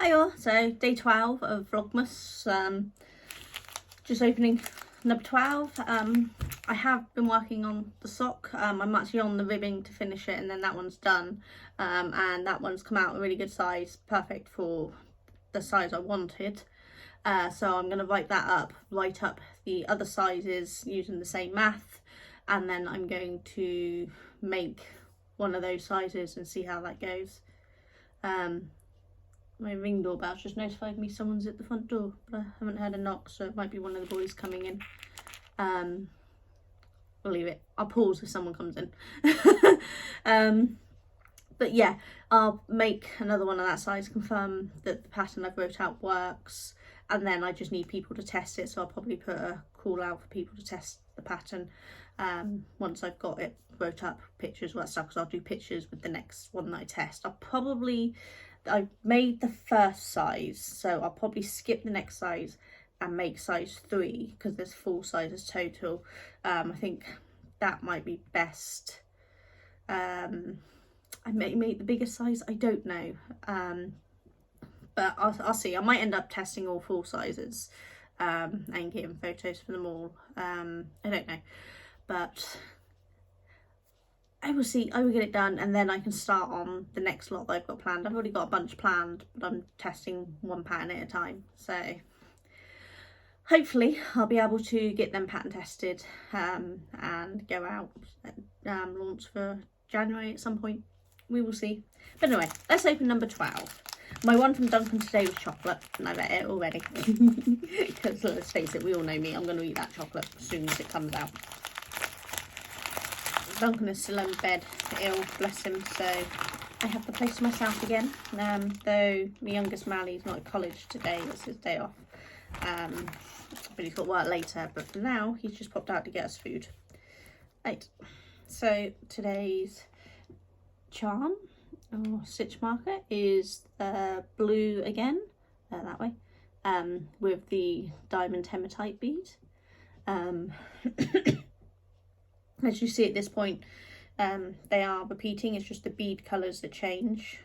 Hiya, so day 12 of Vlogmas, just opening number 12. I have been working on the sock. I'm actually on the ribbing to finish it, and then that one's done, and that one's come out a really good size, perfect for the size I wanted. So I'm going to write up the other sizes using the same math, and then I'm going to make one of those sizes and see how that goes. My ring doorbell's just notified me someone's at the front door, but I haven't heard a knock, so it might be one of the boys coming in. We'll leave it. I'll pause if someone comes in. But yeah, I'll make another one of that size, confirm that the pattern I've wrote out works, and then I just need people to test it, so I'll probably put a call out for people to test the pattern once I've got it wrote up, pictures, all that stuff, because I'll do pictures with the next one that I test. I've made the first size, so I'll probably skip the next size and make size 3, because there's 4 sizes total. I think that might be best. I may make the biggest size, I don't know, but I'll see. I might end up testing all 4 sizes and getting photos for them all. I don't know, but I will see. I will get it done, and then I can start on the next lot that I've got planned. I've already got a bunch planned, but I'm testing one pattern at a time, so hopefully I'll be able to get them pattern tested and go out and launch for January at some point. We will see. But anyway, let's open number 12. My one from Duncan today was chocolate, and I've ate it already. Because let's face it, we all know me, I'm going to eat that chocolate as soon as it comes out. Duncan is still in bed, ill, bless him, so I have the place to myself again. Though my youngest Mally's not at college today, it's his day off. But he's got work later, but for now he's just popped out to get us food. Right, so today's charm or stitch marker is blue again, that way, with the diamond hematite bead. As you see at this point, they are repeating, it's just the bead colours that change,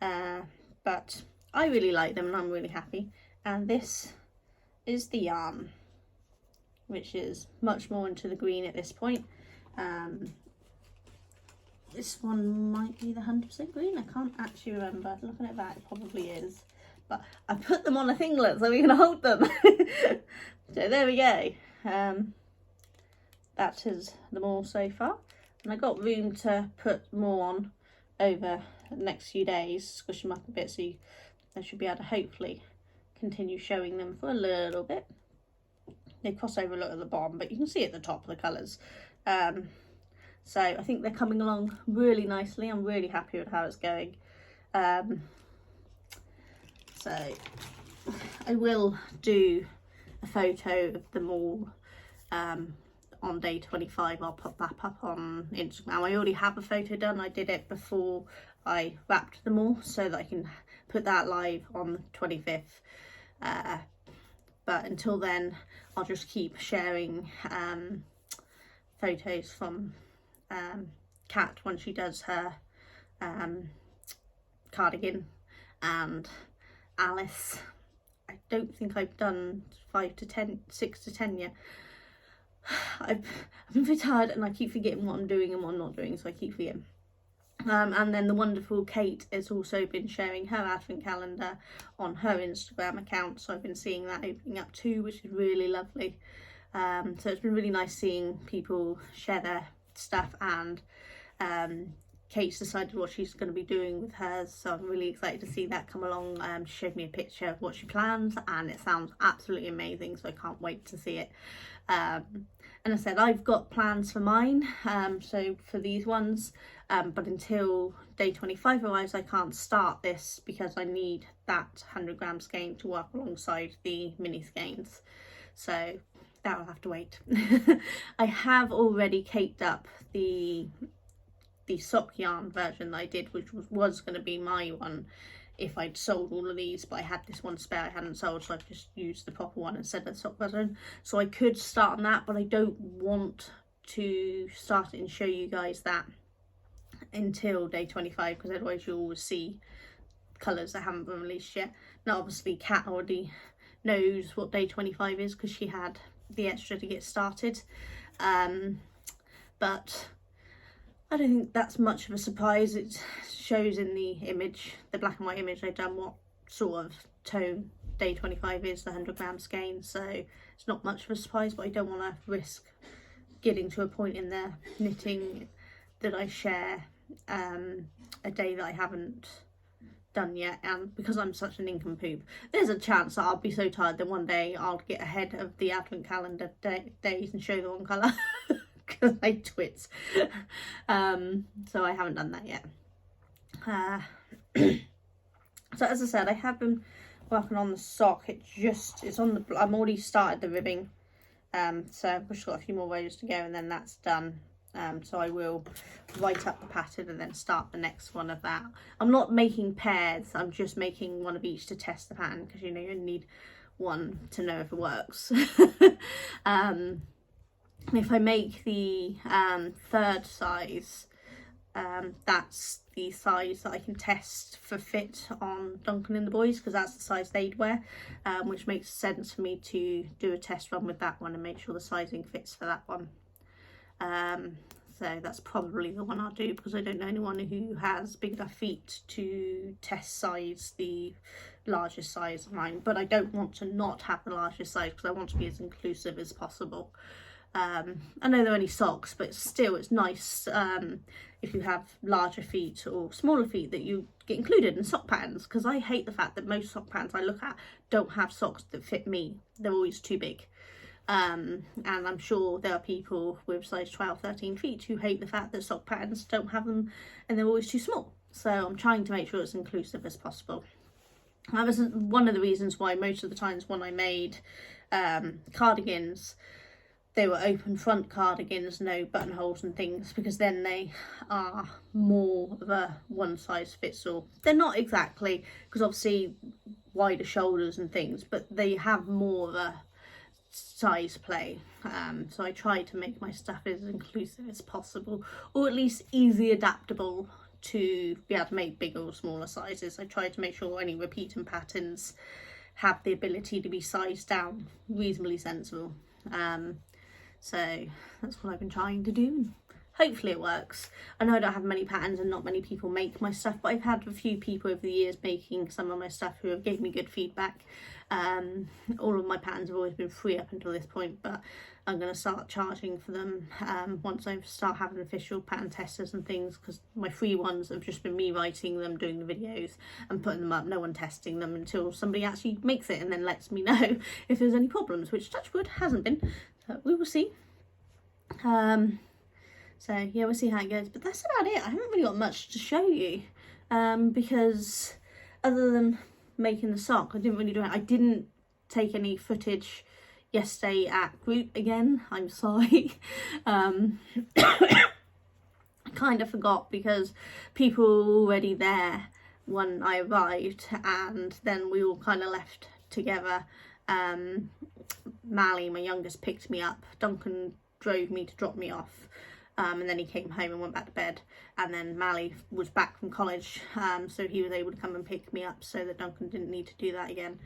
but I really like them and I'm really happy. And this is the yarn, which is much more into the green at this point. This one might be the 100% green, I can't actually remember. Looking at that, it probably is, but I put them on a thinglet so we can hold them. So there we go. That is them all so far, and I got room to put more on over the next few days, squish them up a bit, so I should be able to hopefully continue showing them for a little bit. They cross over a lot at the bottom, but you can see at the top the colours. So I think they're coming along really nicely. I'm really happy with how it's going. So I will do a photo of them all on day 25. I'll put that up on Instagram. I already have a photo done. I did it before I wrapped them all, so that I can put that live on the 25th. But until then, I'll just keep sharing photos from Kat when she does her cardigan, and Alice. I don't think I've done 6 to 10 yet. I've been very tired and I keep forgetting what I'm doing and what I'm not doing, so I keep forgetting. And then the wonderful Kate has also been sharing her advent calendar on her Instagram account, so I've been seeing that opening up too, which is really lovely. So it's been really nice seeing people share their stuff, and Kate's decided what she's going to be doing with hers, so I'm really excited to see that come along. She showed me a picture of what she plans, and it sounds absolutely amazing, so I can't wait to see it. And I said I've got plans for mine, so for these ones, but until day 25 arrives I can't start this because I need that 100g skein to work alongside the mini skeins, so that will have to wait. I have already caked up the sock yarn version that I did, which was going to be my one if I'd sold all of these, but I had this one spare I hadn't sold, so I've just used the proper one instead of the sock version. So I could start on that, but I don't want to start it and show you guys that until day 25, because otherwise you'll always see colours that haven't been released yet. Now obviously Kat already knows what day 25 is because she had the extra to get started, but I don't think that's much of a surprise. It shows in the image, the black and white image I've done, what sort of tone day 25 is, the 100 gram skein, so it's not much of a surprise, but I don't want to risk getting to a point in the knitting that I share a day that I haven't done yet, and because I'm such an nincompoop, there's a chance that I'll be so tired that one day I'll get ahead of the advent calendar days and show the wrong colour because I twits. So I haven't done that yet. So as I said, I have been working on the sock. It's on the, I'm already started the ribbing, so I've just got a few more rows to go and then that's done. So I will write up the pattern and then start the next one of that. I'm not making pairs, I'm just making one of each to test the pattern, because you know you need one to know if it works. If I make the third size, that's the size that I can test for fit on Duncan and the boys, because that's the size they'd wear, which makes sense for me to do a test run with that one and make sure the sizing fits for that one. So that's probably the one I'll do, because I don't know anyone who has big enough feet to test size the largest size of mine, but I don't want to not have the largest size because I want to be as inclusive as possible. I know they're only socks, but still it's nice if you have larger feet or smaller feet that you get included in sock patterns, because I hate the fact that most sock patterns I look at don't have socks that fit me. They're always too big. And I'm sure there are people with size 12, 13 feet who hate the fact that sock patterns don't have them and they're always too small. So I'm trying to make sure it's inclusive as possible. That was one of the reasons why most of the times when I made cardigans, they were open front cardigans, no buttonholes and things, because then they are more of a one size fits all. They're not exactly, because obviously wider shoulders and things, but they have more of a size play. So I try to make my stuff as inclusive as possible, or at least easy adaptable to be able to make bigger or smaller sizes. I try to make sure any repeating patterns have the ability to be sized down reasonably sensible. So that's what I've been trying to do. Hopefully it works. I know I don't have many patterns and not many people make my stuff, but I've had a few people over the years making some of my stuff who have gave me good feedback. All of my patterns have always been free up until this point, but I'm going to start charging for them once I start having official pattern testers and things, because my free ones have just been me writing them, doing the videos and putting them up, no one testing them until somebody actually makes it and then lets me know if there's any problems, which touch wood hasn't been, so we will see. So yeah, we'll see how it goes, but that's about it. I haven't really got much to show you, because other than making the sock, I didn't really do it. I didn't take any footage yesterday at group again, I'm sorry. I kind of forgot because people were already there when I arrived, and then we all kind of left together. Mally, my youngest, picked me up. Duncan drove me to drop me off, and then he came home and went back to bed, and then Mally was back from college, so he was able to come and pick me up so that Duncan didn't need to do that again.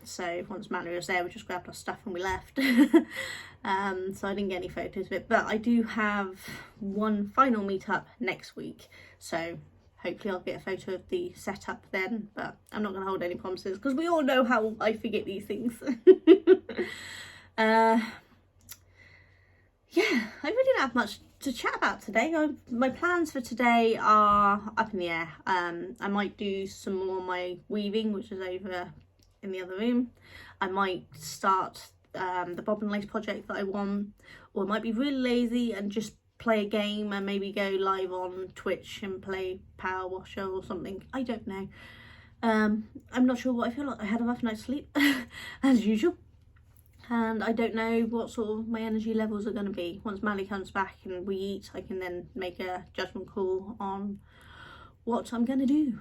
So once Mally was there, we just grabbed our stuff and we left. So I didn't get any photos of it, but I do have one final meetup next week, so hopefully I'll get a photo of the setup then, but I'm not going to hold any promises because we all know how I forget these things. Yeah, I really don't have much to chat about today. My plans for today are up in the air. I might do some more of my weaving, which is over in the other room. I might start the bob and lace project that I want, or I might be really lazy and just play a game and maybe go live on Twitch and play Power Washer or something. I don't know. I'm not sure what I feel like. I had a rough night's sleep as usual, and I don't know what sort of my energy levels are going to be. Once Mally comes back and we eat, I can then make a judgment call on what I'm going to do.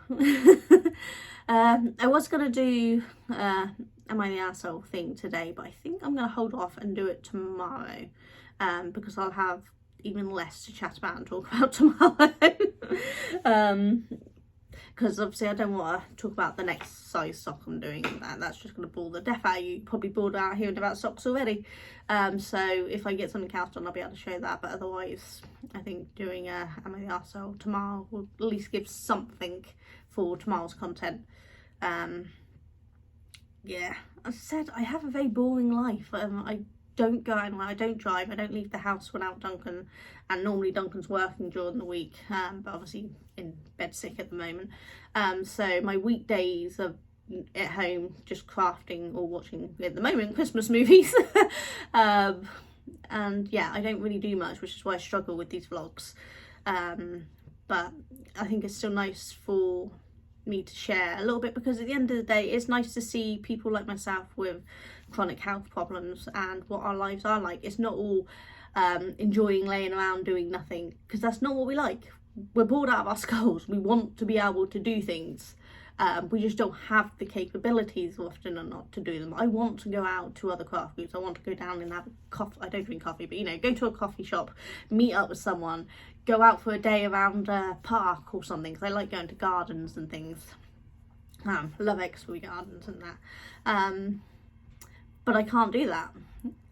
I was going to do Am I the Arsehole thing today, but I think I'm going to hold off and do it tomorrow, because I'll have even less to chat about and talk about tomorrow. because obviously I don't want to talk about the next size sock I'm doing. That's just going to bore the death out of you. Probably bored out hearing about socks already. So if I get something else done, I'll be able to show that. But otherwise, I think doing a Am I the Arsehole tomorrow will at least give something for tomorrow's content. Yeah, as I said, I have a very boring life. I don't go out anywhere, I don't drive, I don't leave the house without Duncan, and normally Duncan's working during the week, but obviously in bed sick at the moment. So my weekdays are at home just crafting or watching, at the moment, Christmas movies. And yeah, I don't really do much, which is why I struggle with these vlogs. But I think it's still nice for me to share a little bit, because at the end of the day, it's nice to see people like myself with chronic health problems and what our lives are like. It's not all enjoying laying around doing nothing, because that's not what we like. We're bored out of our skulls. We want to be able to do things. We just don't have the capabilities often or not to do them. I want to go out to other craft groups. I want to go down and have a coffee. I don't drink coffee, but you know, go to a coffee shop, meet up with someone, go out for a day around a park or something, because I like going to gardens and things. I love Expo gardens and that. But I can't do that.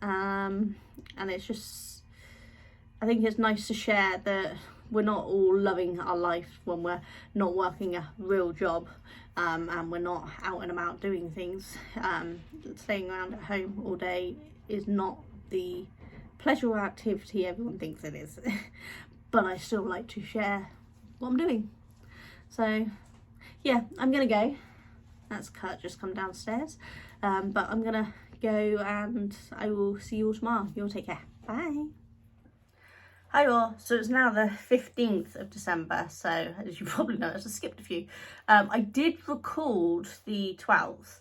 And it's just, I think it's nice to share that we're not all loving our life when we're not working a real job, and we're not out and about doing things. Staying around at home all day is not the pleasure or activity everyone thinks it is. But I still like to share what I'm doing. So yeah, I'm gonna go. That's Kurt just come downstairs. But I'm gonna go, and I will see you all tomorrow. You all take care. Bye. Hi all, so it's now the 15th of December, so as you probably noticed, I skipped a few. I did record the 12th,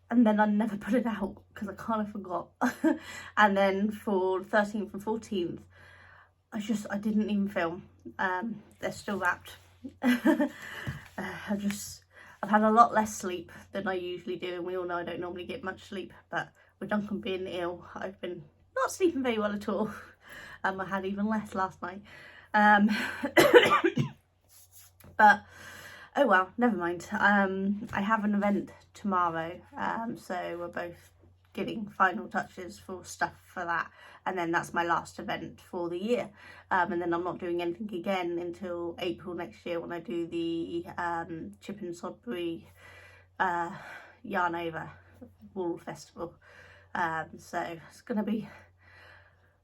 and then I never put it out because I kind of forgot. And then for 13th and 14th, I didn't even film. They're still wrapped. I've had a lot less sleep than I usually do, and we all know I don't normally get much sleep, but with Duncan being ill, I've been not sleeping very well at all. I had even less last night. But oh well, never mind. I have an event tomorrow, so we're both getting final touches for stuff for that, and then that's my last event for the year. And then I'm not doing anything again until April next year, when I do the Chip and Sodbury Yarn Over Wool Festival. So it's going to be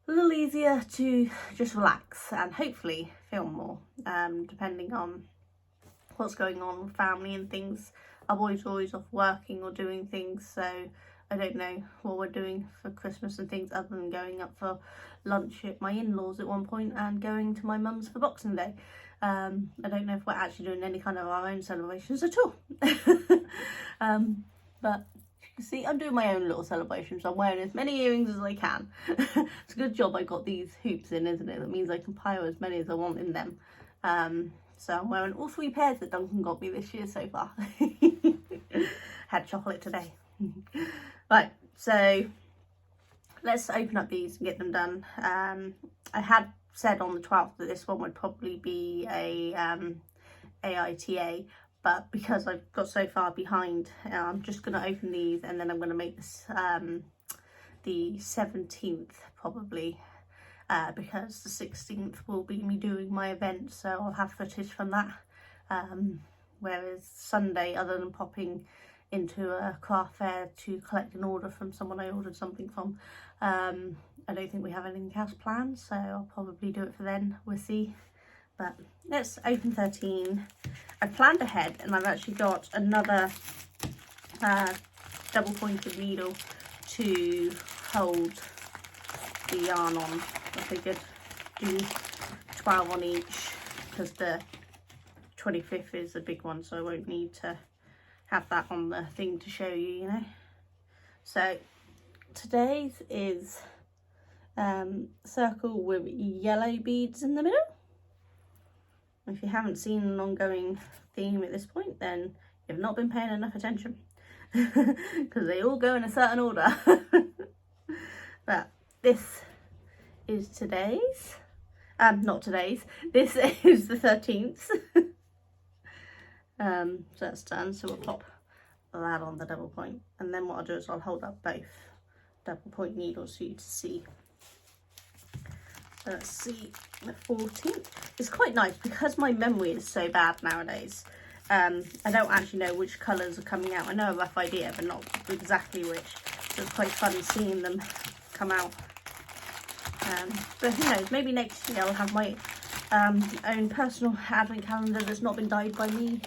a little easier to just relax and hopefully film more, depending on what's going on with family and things. I'm always off working or doing things, so I don't know what we're doing for Christmas and things, other than going up for lunch at my in-laws at one point and going to my mum's for Boxing Day. I don't know if we're actually doing any kind of our own celebrations at all. But you see, I'm doing my own little celebrations. I'm wearing as many earrings as I can. It's a good job I got these hoops in, isn't it? That means I can pile as many as I want in them. So I'm wearing all 3 pairs that Duncan got me this year so far. Had chocolate today. Right, so let's open up these and get them done. I had said on the 12th that this one would probably be a AITA, but because I've got so far behind, I'm just going to open these, and then I'm going to make this the 17th probably, because the 16th will be me doing my event, so I'll have footage from that. Whereas Sunday, other than popping into a craft fair to collect an order from someone I ordered something from, I don't think we have anything else planned, so I'll probably do it for then. We'll see. But let's open 13. I've planned ahead, and I've actually got another double pointed needle to hold the yarn on. I figured do 12 on each, because the 25th is a big one, so I won't need to have that on the thing to show you, you know. So today's is circle with yellow beads in the middle. If you haven't seen an ongoing theme at this point, then you've not been paying enough attention, because they all go in a certain order. But this is today's, not today's, this is the 13th. So that's done, so we'll pop that on the double point, and then what I'll do is I'll hold up both double point needles for you to see. So let's see the 14th. It's quite nice because my memory is so bad nowadays. I don't actually know which colours are coming out. I know a rough idea, but not exactly which. So it's quite fun seeing them come out. But who knows, maybe next year I'll have my own personal advent calendar that's not been dyed by me.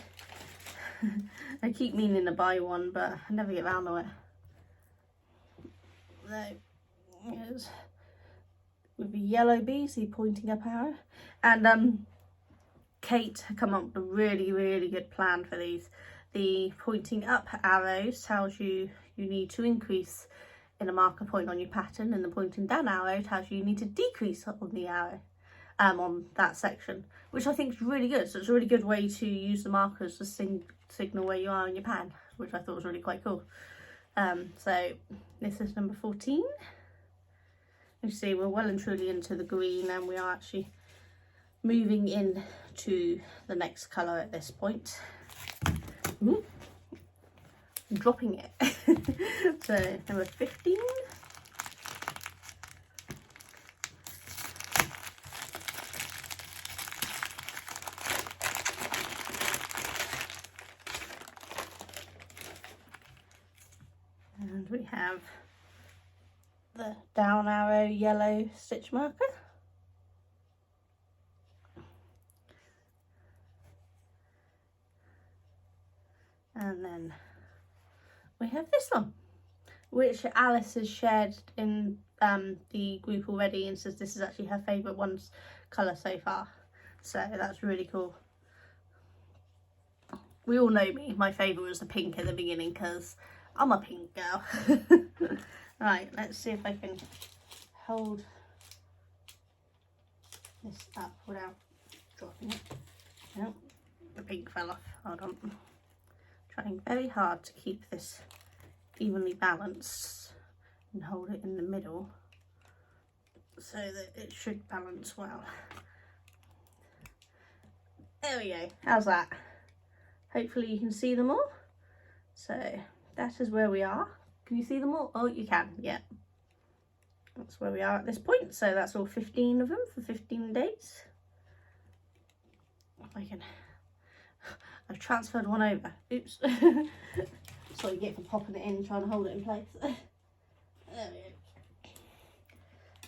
I keep meaning to buy one, but I never get around to it. There it is. With the yellow bees, the pointing up arrow. And Kate come up with a really good plan for these. The pointing up arrows tells you need to increase in a marker point on your pattern, and the pointing down arrow tells you need to decrease on the arrow on that section, which I think is really good. So it's a really good way to use the markers to signal where you are in your pan, which I thought was really quite cool. So this is number 14. You see we're well and truly into the green, and we are actually moving in to the next colour at this point. Ooh, I'm dropping it. So number 15. And we have the down arrow yellow stitch marker. And then we have this one, which Alice has shared in the group already, and says this is actually her favourite one's colour so far. So that's really cool. We all know me, my favourite was the pink at the beginning because I'm a pink girl. Right, let's see if I can hold this up without dropping it. Nope, the pink fell off. Hold on. Trying very hard to keep this evenly balanced and hold it in the middle so that it should balance well. There we go. How's that? Hopefully you can see them all. So that is where we are. Can you see them all? Oh, you can. Yeah. That's where we are at this point. So that's all 15 of them for 15 days. If I can... I've transferred one over. Oops. That's what you get for popping it in, trying to hold it in place. There we go.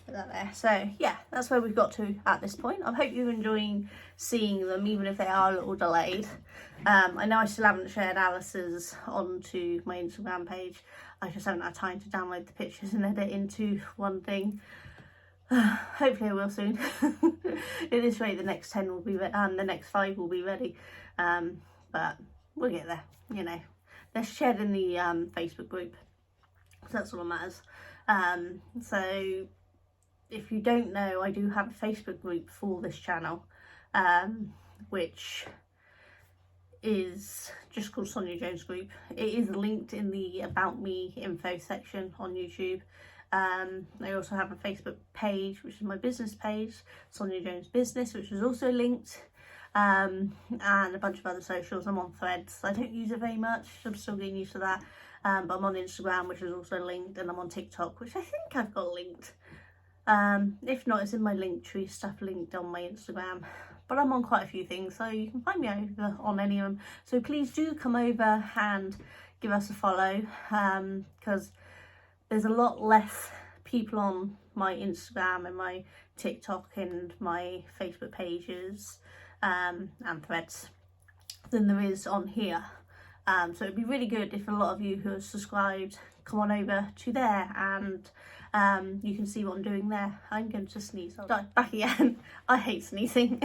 Put that there. So yeah, that's where we've got to at this point. I hope you're enjoying seeing them, even if they are a little delayed. I know I still haven't shared Alice's onto my Instagram page. I just haven't had time to download the pictures and edit into one thing. Hopefully I will soon. At this rate, the next 10 will be the next 5 will be ready. But we'll get there, you know. They're shared in the Facebook group, so that's all that matters. So if you don't know, I do have a Facebook group for this channel, which is just called Sonia Jones Group. It is linked in the About Me info section on YouTube. I also have a Facebook page, which is my business page, Sonia Jones Business, which is also linked. And a bunch of other socials. I'm on Threads. I don't use it very much. I'm still getting used to that. But I'm on Instagram, which is also linked, and I'm on TikTok, which I think I've got linked. If not, it's in my link tree stuff linked on my Instagram. But I'm on quite a few things, so you can find me over on any of them. So please do come over and give us a follow, because there's a lot less people on my Instagram and my TikTok and my Facebook pages and Threads than there is on here. So it'd be really good if a lot of you who are subscribed come on over to there, and you can see what I'm doing there. I'm going to sneeze. I'll die back again. I hate sneezing.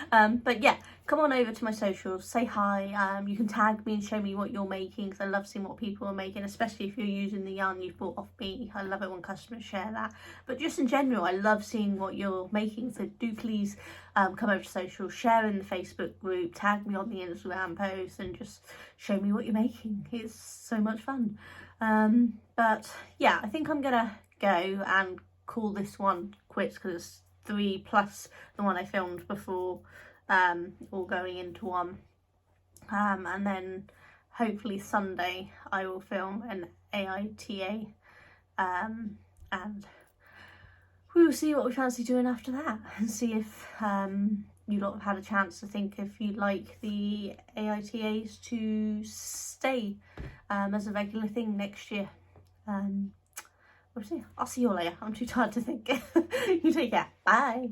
But yeah, come on over to my socials, say hi. You can tag me and show me what you're making, because I love seeing what people are making, especially if you're using the yarn you've bought off me. I love it when customers share that. But just in general, I love seeing what you're making, so do please come over to social, share in the Facebook group, tag me on the Instagram post, and just show me what you're making. It's so much fun. But yeah, I think I'm gonna go and call this one quits, because it's 3 plus the one I filmed before, all going into one. and then hopefully Sunday I will film an AITA, and we will see what we fancy doing after that, and see if you lot have had a chance to think if you'd like the AITAs to stay as a regular thing next year. We'll see. I'll see you all later. I'm too tired to think. You take care. Bye.